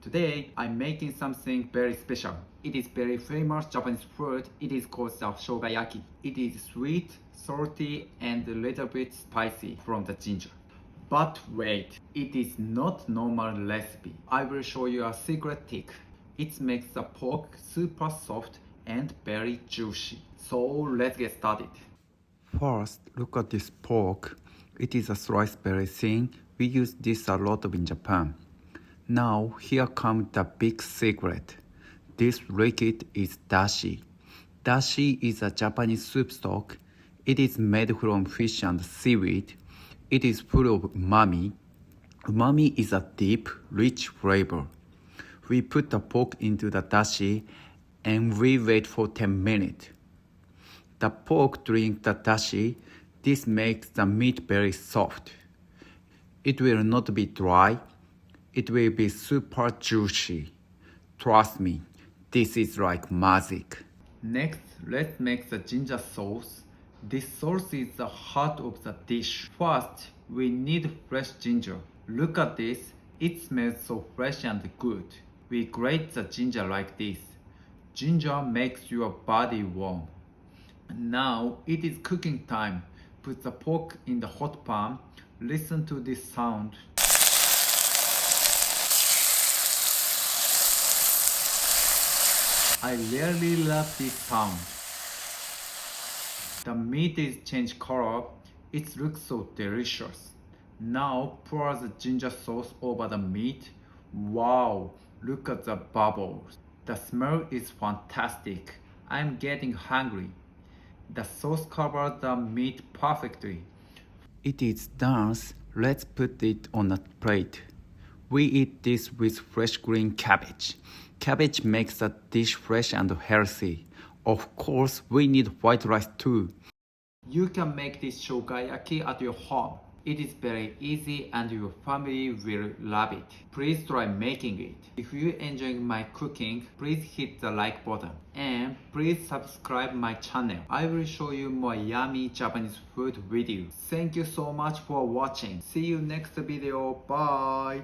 Today, I'm making something very special. It is very famous Japanese food. It is called the Shogayaki. It is sweet, salty, and a little bit spicy from the ginger. But wait, it is not normal recipe. I will show you a secret trick. It makes the pork super soft and very juicy. So let's get started. First, look at this pork. It is a sliced very thin. We use this a lot in Japan. Now, here comes the big secret. This liquid is dashi. Dashi is a Japanese soup stock. It is made from fish and seaweed. It is full of umami. Umami is a deep, rich flavor. We put the pork into the dashi and we wait for 10 minutes. The pork drinks the dashi. This makes the meat very soft. It will not be dry. It will be super juicy. Trust me, this is like magic. Next, let's make the ginger sauce. This sauce is the heart of the dish. First, we need fresh ginger. Look at this, it smells so fresh and good. We grate the ginger like this. Ginger makes your body warm. Now it is cooking time. Put the pork in the hot pan. Listen to this sound. I really love this sound. The meat is changed color. It looks so delicious. Now pour the ginger sauce over the meat. Wow, look at the bubbles. The smell is fantastic. I'm getting hungry. The sauce covers the meat perfectly. It is done. Let's put it on a plate. We eat this with fresh green cabbage. Cabbage makes the dish fresh and healthy. Of course, we need white rice too. You can make this shogayaki at your home. It is very easy and your family will love it. Please try making it. If you enjoy my cooking, please hit the like button. And please subscribe my channel. I will show you more yummy Japanese food videos. Thank you so much for watching. See you next video. Bye.